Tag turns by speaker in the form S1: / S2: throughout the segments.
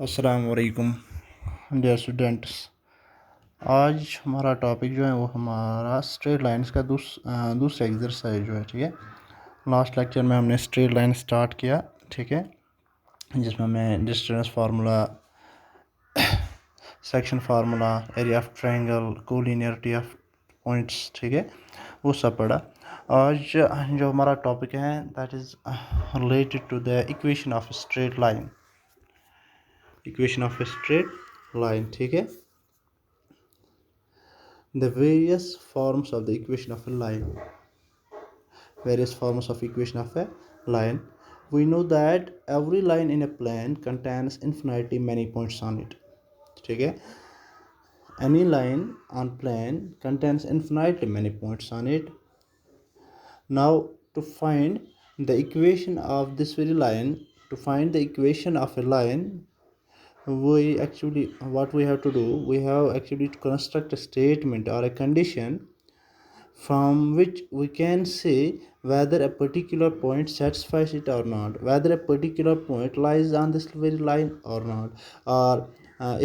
S1: अस्सलाम वालेकुम dear students. आज हमारा टॉपिक जो है वो हमारा स्ट्रेट लाइंस का दूसरा एक्सरसाइज जो है, ठीक है। लास्ट लेक्चर में हमने स्ट्रेट लाइन स्टार्ट किया, ठीक है, जिसमें हमें distance formula, section formula, area of triangle, collinearity of points, ठीक है, वो सब पढ़ा। आज जो हमारा टॉपिक है that is related to the equation of straight line, equation of straight line, ठीक है। The various forms of the equation of a line, various forms of equation of a line. We know that every line in a plane contains infinitely many points on it, ठीक है। Any line on plane contains infinitely many points on it. Now to find the equation of this very line, to find the equation of a line, what we have to do, we have actually to construct a statement or a condition from which we can say whether a particular point satisfies it or not, whether a particular point lies on this very line or not, or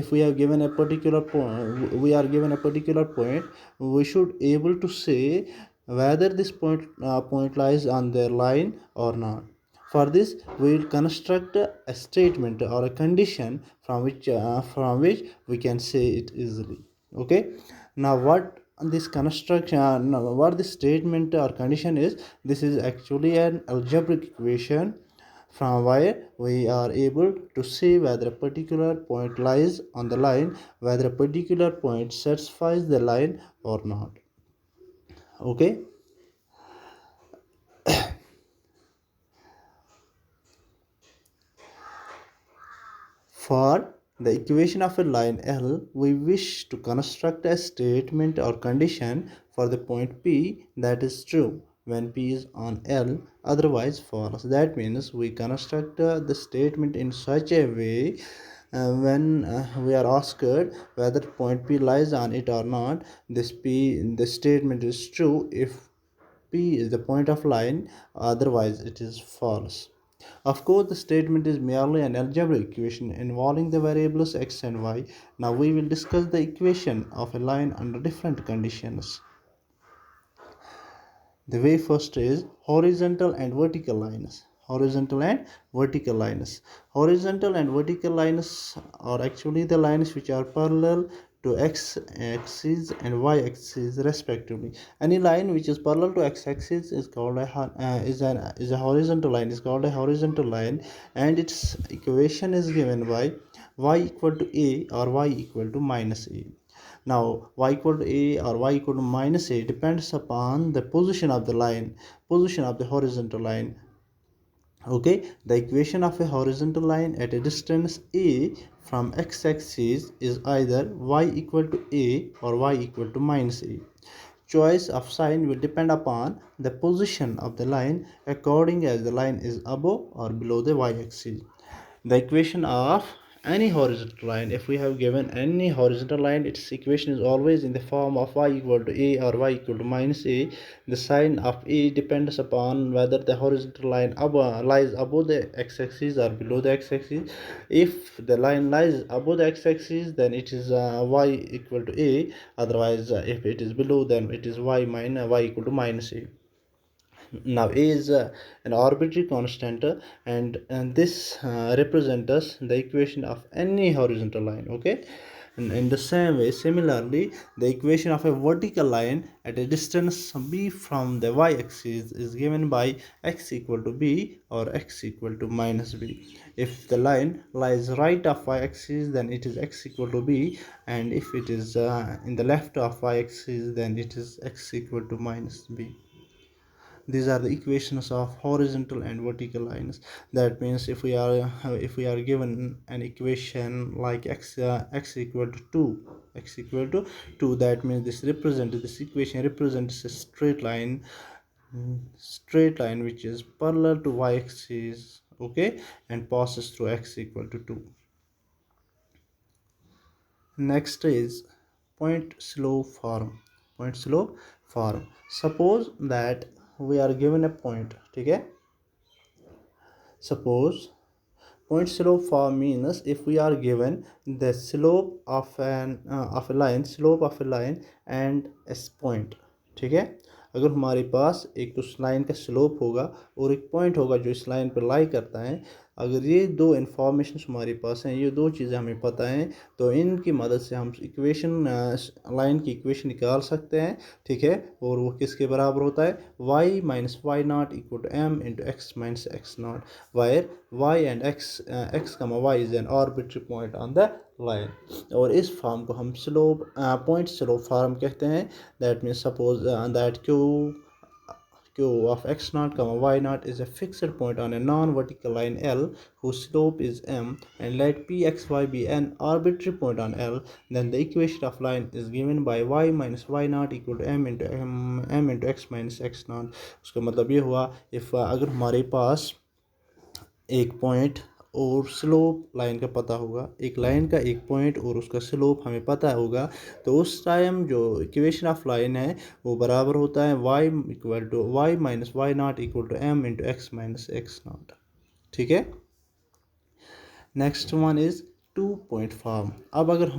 S1: if we are given a particular point, we should able to say whether this point lies on the line or not. For this, we will construct a statement or a condition from which we can say it easily. Okay. Now, what this statement or condition is, this is actually an algebraic equation from where we are able to say whether a particular point lies on the line, whether a particular point satisfies the line or not. Okay. For the equation of a line L, we wish to construct a statement or condition for the point P that is true when P is on L, otherwise false. That means we construct the statement in such a way when we are asked whether point P lies on it or not. The statement is true if P is the point of line, otherwise it is false. Of course, the statement is merely an algebraic equation involving the variables x and y. Now we will discuss the equation of a line under different conditions. The way first is horizontal and vertical lines. Horizontal and vertical lines. Horizontal and vertical lines are actually the lines which are parallel to x axis and y axis respectively. Any line which is parallel to x axis is called a horizontal line, is called a horizontal line, and its equation is given by y equal to a or y equal to minus a. Now y equal to a or y equal to minus a depends upon the position of the line, position of the horizontal line. Okay, the equation of a horizontal line at a distance a from x-axis is either y equal to a or y equal to minus a. Choice of sign will depend upon the position of the line according as the line is above or below the y-axis. The equation of any horizontal line, if we have given any horizontal line, its equation is always in the form of y equal to a or y equal to minus a. The sign of a depends upon whether the horizontal line lies above the x-axis or below the x-axis. If the line lies above the x-axis, then it is y equal to a, otherwise if it is below, then it is y equal to minus a. Now a is an arbitrary constant, and this represents the equation of any horizontal line. Okay, and in the same way, similarly, the equation of a vertical line at a distance b from the y-axis is given by x equal to b or x equal to minus b. If the line lies right of y-axis, then it is x equal to b, and if it is in the left of y-axis, then it is x equal to minus b. These are the equations of horizontal and vertical lines. That means if we are given an equation like x equal to 2, that means this equation represents a straight line which is parallel to y-axis, okay, and passes through x equal to 2. Next is point slope form. Point slope form. Suppose that we are given a point, okay. Suppose point slope form means if we are given the slope of a line and a point, ठीक है। अगर हमारे पास एक तो line का slope होगा और एक पॉइंट होगा जो इस लाइन पर लाई करता है, अगर ये दो इन्फॉर्मेशन हमारे पास हैं, ये दो चीज़ें हमें पता हैं, तो इनकी मदद से हम इक्वेशन लाइन की इक्वेशन निकाल सकते हैं, ठीक है। और वो किसके बराबर होता है, y minus Y nought equal to m into X minus X nought, where y and x y is an arbitrary point on the line. और इस फॉर्म को हम स्लोप पॉइंट स्लोप फॉर्म कहते हैं। That means suppose that q of x naught comma y naught is a fixed point on a non-vertical line L whose slope is m, and let pxy be an arbitrary point on L, then the equation of line is given by y minus y naught equal to m into x minus x naught। उसका मतलब ये हुआ if अगर हमारे पास एक point और slope line का पता होगा, एक लाइन का एक पॉइंट और उसका स्लोप हमें पता होगा, तो उस टाइम जो इक्वेशन ऑफ लाइन है वो बराबर होता है y equal to y minus Y nought equal to m into X minus X nought, ठीक है। Next one is 2 point form. अब अगर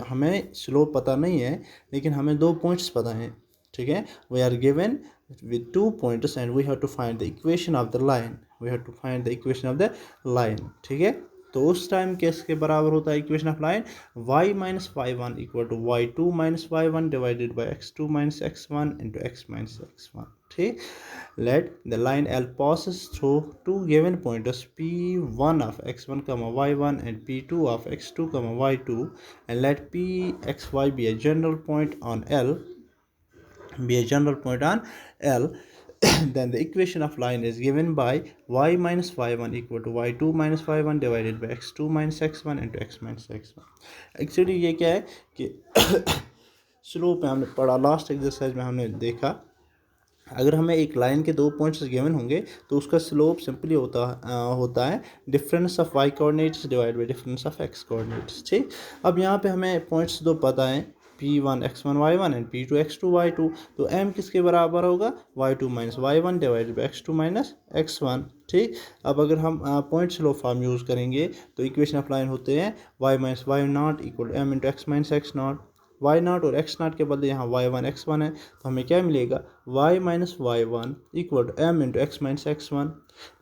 S1: हमें स्लोप पता नहीं है लेकिन हमें 2 पॉइंट्स पता हैं, ठीक है। We are given with 2 pointers and we have to find the equation of the line, ठीक है। तो उस टाइम किसके बराबर होता है equation of line, y minus Y one equal to Y two minus Y one divided by X two minus X one into X minus X one, ठीक। Let the line L passes through two given pointers P1 of x1 comma y1 and P2 of x2 comma y2, and let Pxy be a general point on L, then the equation of line is given by y minus y1 equal to y2 minus y1 divided by x2 minus x1 into x minus x1। Actually ये क्या है कि slope में हमने पढ़ा, last exercise में हमने देखा, अगर हमें एक लाइन के 2 पॉइंट्स गिवन होंगे तो उसका स्लोप सिंपली होता है difference of Y coordinates divide by difference of X coordinates, ठीक। अब यहाँ पे हमें पॉइंट्स दो पता हैं, P1 x1 y1 and P2 x2 y2, तो m किसके बराबर होगा, y2 minus Y one divided by x2 minus x1, ठीक। अब अगर हम पॉइंट स्लोप फॉर्म यूज़ करेंगे तो इक्वेशन ऑफ लाइन होते हैं y minus Y nought equal m into X minus X nought, Y nought और एक्स नॉट के बदले यहाँ वाई वन एक्स वन है, तो हमें क्या मिलेगा, Y minus Y one equal to M into X minus X one,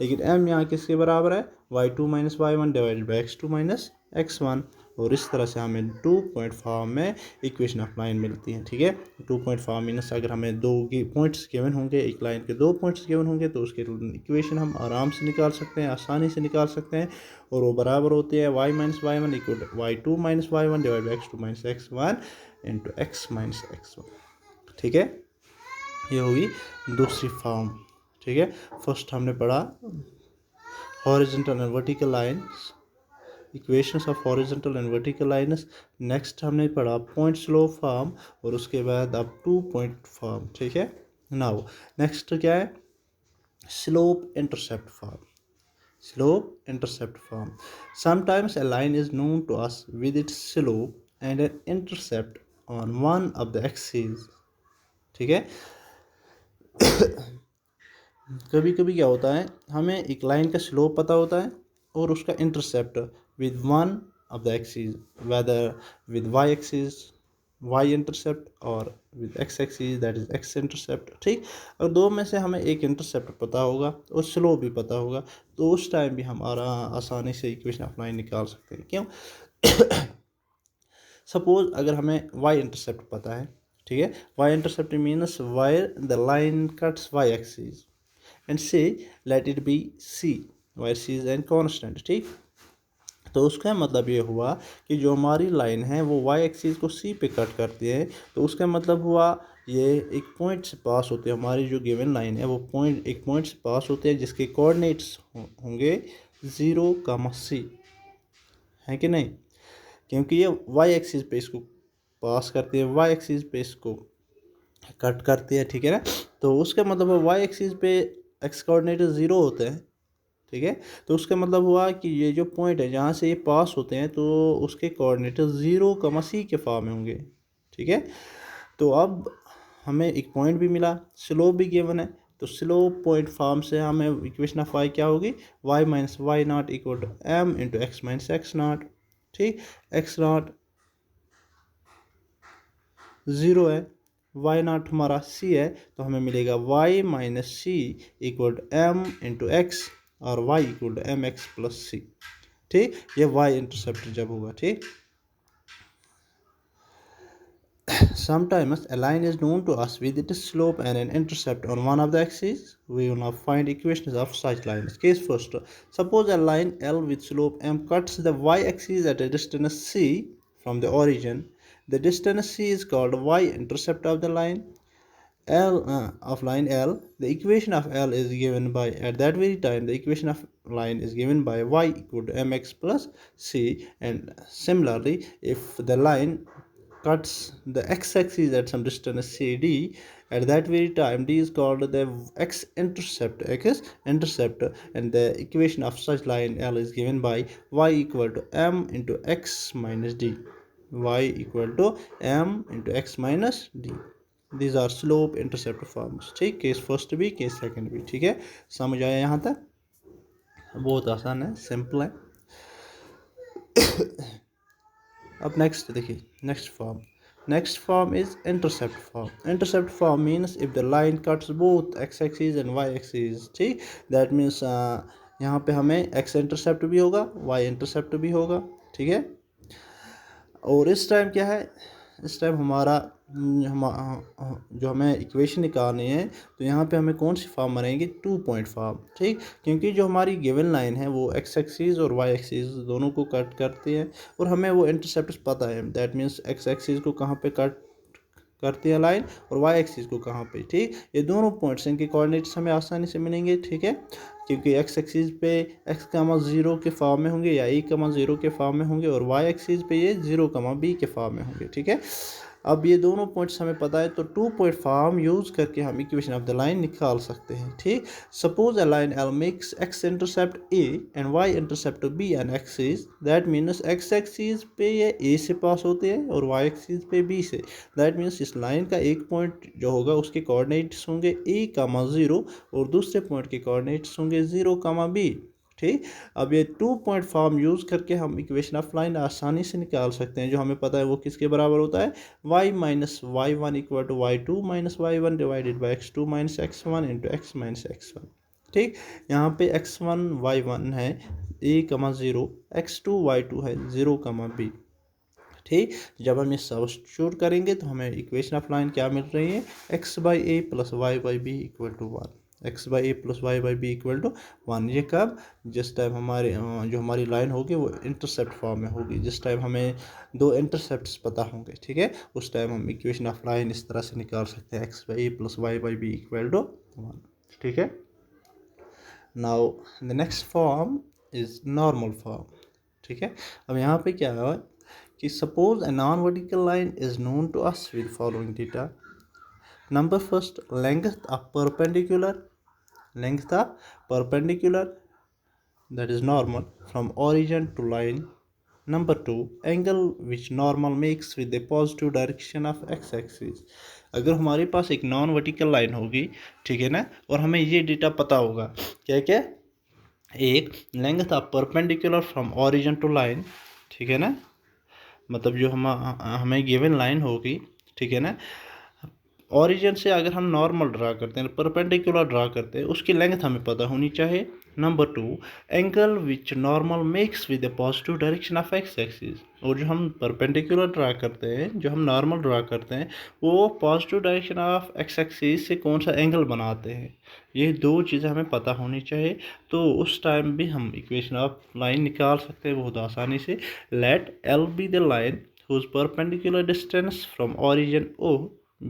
S1: लेकिन एम यहाँ किसके बराबर है, Y two minus Y one divided by X two minus X one. और इस तरह से हमें 2 पॉइंट फॉर्म में इक्वेशन ऑफ लाइन मिलती है, ठीक है। 2 पॉइंट फॉर्म मीन्स अगर हमें दो की पॉइंट्स गिवन होंगे, एक लाइन के 2 पॉइंट्स गिवन होंगे, तो उसके इक्वेशन हम आराम से निकाल सकते हैं, आसानी से निकाल सकते हैं, और वो बराबर होती है Y minus Y one equal to Y two minus Y one divide by X two minus X one into X minus X one, ठीक है। ये होगी दूसरी फॉर्म, ठीक है। फर्स्ट हमने पढ़ा horizontal and vertical lines, equations of horizontal and vertical lines. Next हमने पढ़ा पॉइंट स्लोप फॉर्म, और उसके बाद अब 2 पॉइंट फॉर्म, ठीक है। नाउ नेक्स्ट क्या है, slope intercept form. Slope intercept form. Sometimes a line is known to us with its slope and an intercept on one of the axes, ठीक है। कभी कभी क्या होता है, हमें एक लाइन का स्लोप पता होता है और उसका intercept with one of the axis, whether with y axis y intercept और with x axis that is x intercept, ठीक। और दो में से हमें एक इंटरसेप्ट पता होगा और स्लोप भी पता होगा, तो उस टाइम भी हम आसानी से इक्वेशन ऑफ लाइन निकाल सकते हैं। क्यों, सपोज अगर हमें वाई इंटरसेप्ट पता है, ठीक है, y intercept means where the line cuts y axis and say let it be c, where c is an constant, ठीक। तो उसका मतलब ये हुआ कि जो हमारी लाइन है वो वाई एक्सिस को सी पे कट करती है, तो उसका मतलब हुआ ये एक पॉइंट से पास होते हैं, हमारी जो गिवन लाइन है वो एक पॉइंट से पास होते हैं जिसके कोऑर्डिनेट्स होंगे 0, c, है कि नहीं, क्योंकि ये वाई एक्सिस पे इसको पास करती है, वाई एक्सिस पे इसको कट करती है, ठीक है ना। तो उसका मतलब वाई एक्सिस पे एक्स कोऑर्डिनेट 0 होते हैं, ठीक है। तो उसका मतलब हुआ कि ये जो पॉइंट है जहाँ से ये पास होते हैं तो उसके कोऑर्डिनेट 0, c के फॉर्म में होंगे, ठीक है। तो अब हमें एक पॉइंट भी मिला, स्लोप भी गिवन है, तो स्लोप पॉइंट फॉर्म से हमें इक्वेशन ऑफ y क्या होगी, y minus Y nought equal to m into X minus X nought. ठीक, एक्स नॉट 0 है, y नॉट हमारा c है, तो हमें मिलेगा y minus c equal to m into x और y equal to m x plus c. ठीक, ये y इंटरसेप्ट जब होगा। ठीक, sometimes a line is known to us with its slope and an intercept on one of the axes. We will now find equations of such lines. Case first, suppose a line L with slope m cuts the y-axis at a distance c from the origin. The distance c is called y-intercept of the line of line L. The equation of L is given by, at that very time, the equation of line is given by y equal to mx plus c. And similarly, if the line cuts the x-axis at some distance cd, at that very time d is called the x-intercept, and the equation of such line L is given by y equal to m into x minus d. Y equal to m into x minus d. These are slope intercept forms. ठीक, case first भी case second भी। ठीक है, समझ आया यहाँ तक? बहुत आसान है, सिंपल है। अब नेक्स्ट देखिए, next form is intercept form. Intercept form means if the line cuts both x axis and y axis. ठीक, that means यहाँ पे हमें x intercept भी होगा, y intercept भी होगा। ठीक है, और इस टाइम क्या है, इस टाइम हमारा जो हमें इक्वेशन निकालनी है, तो यहाँ पे हमें कौन सी फॉर्म बनाएंगे, 2 पॉइंट फॉर्म। ठीक, क्योंकि जो हमारी गिवन लाइन है वो एक्स एक्सिस और वाई एक्सिस दोनों को कट करती है, और हमें वो इंटरसेप्ट पता है। दैट मीन्स एक्स एक्सिस को कहाँ पे कट करती है लाइन और वाई एक्सिस को कहाँ पे। ठीक, ये दोनों पॉइंट्स, इनके कोऑर्डिनेट्स हमें आसानी से मिलेंगे। ठीक है, क्योंकि एक्स एक्सिस पे एक्स कामा 0 के फॉर्म में होंगे या ए कामा 0 के फॉर्म में होंगे, और वाई एक्सिस पे ये 0 कामा बी के फॉर्म में होंगे। ठीक है, अब ये दोनों पॉइंट्स हमें पता है, तो 2 पॉइंट फॉर्म यूज करके हम इक्वेशन ऑफ द लाइन निकाल सकते हैं। ठीक, suppose a line L makes X intercept A and Y intercept B and axis. That means X axis पे ये ए से पास होते हैं और वाई एक्सिस पे बी से। दैट मीन्स इस लाइन का एक पॉइंट जो होगा उसके कोऑर्डिनेट्स होंगे ए कामा 0 और दूसरे पॉइंट के कोऑर्डिनेट्स होंगे 0 कामा बी। ठीक, अब ये 2 पॉइंट फॉर्म यूज़ करके हम इक्वेशन ऑफ लाइन आसानी से निकाल सकते हैं। जो हमें पता है वो किसके बराबर होता है, y minus Y one equal to Y two minus Y one divided by X two minus X one into X minus X one. ठीक, यहाँ पे x1 y1 है a कमा 0, x2 y2 है 0 कमा b। ठीक, जब हम ये सब्स्टिट्यूट करेंगे तो हमें इक्वेशन ऑफ लाइन क्या मिल रही है, x by A plus Y by B equal to 1। X by A plus Y by B equal to 1। ये कब, जिस टाइम हमारे जो हमारी लाइन होगी वो इंटरसेप्ट फॉर्म में होगी, जिस टाइम हमें 2 इंटरसेप्ट्स पता होंगे। ठीक है, उस टाइम हम इक्वेशन ऑफ लाइन इस तरह से निकाल सकते हैं, X by A plus Y by B equal to 1। ठीक है, now the next form is normal form. ठीक है, अब यहाँ पे क्या है कि suppose a non-vertical line is known to us with following data. Number first, length of perpendicular, that is normal from origin to line. Number two, angle which normal makes with the positive direction of x-axis. अगर हमारे पास एक non vertical line होगी, ठीक है ना, और हमें ये डेटा पता होगा क्या क्या, एक length of perpendicular from origin to line. ठीक है ना, मतलब जो हमें गिवन लाइन होगी, ठीक है ना, ओरिजिन से अगर हम नॉर्मल ड्रा करते हैं, परपेंडिकुलर ड्रा करते हैं, उसकी लेंथ हमें पता होनी चाहिए। Number two, angle which normal makes with the positive direction of x axis. और जो हम परपेंडिकुलर ड्रा करते हैं, जो हम नॉर्मल ड्रा करते हैं, वो positive direction of x axis से कौन सा एंगल बनाते हैं, ये दो चीज़ें हमें पता होनी चाहिए। तो उस टाइम भी हम इक्वेशन ऑफ लाइन निकाल सकते हैं बहुत आसानी से। Let L be the line whose perpendicular distance from origin O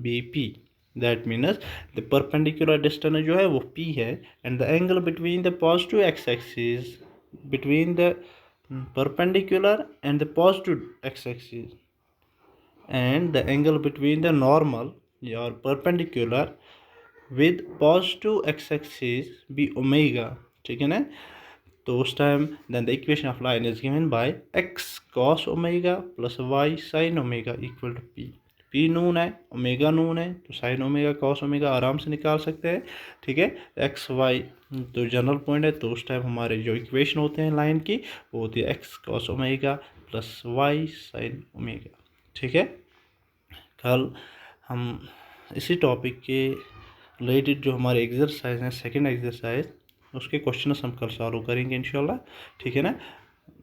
S1: BP. That means the perpendicular distance जो है वो P है, and the angle between the positive x-axis, between the perpendicular and the positive x-axis, and the angle between the normal or perpendicular with positive x-axis be omega. ठीक है ना, तो उस time then the equation of line is given by x cos omega plus y sin omega equal to P. P naught है, omega नून है, तो sine omega cos omega आराम से निकाल सकते हैं, ठीक है। एक्स वाई तो जनरल पॉइंट है, तो उस टाइम हमारे जो इक्वेशन होते हैं लाइन की वो होती है X cos omega plus Y sine omega, ठीक है। कल हम इसी टॉपिक के रिलेटेड जो हमारे एक्सरसाइज हैं, सेकंड एक्सरसाइज, उसके क्वेश्चंस हम कल सॉल्व करेंगे इंशाल्लाह, ठीक है ना।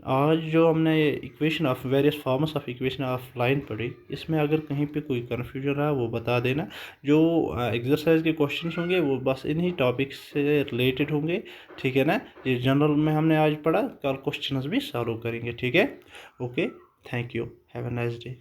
S1: आज जो हमने equation of various forms of equation of line पढ़ी, इसमें अगर कहीं पे कोई कन्फ्यूजन रहा वो बता देना। जो एक्सरसाइज के क्वेश्चंस होंगे वो बस इन्हीं टॉपिक्स से रिलेटेड होंगे, ठीक है ना। ये जनरल में हमने आज पढ़ा, कल क्वेश्चंस भी सॉल्व करेंगे, ठीक है। Okay, thank you, have a nice day.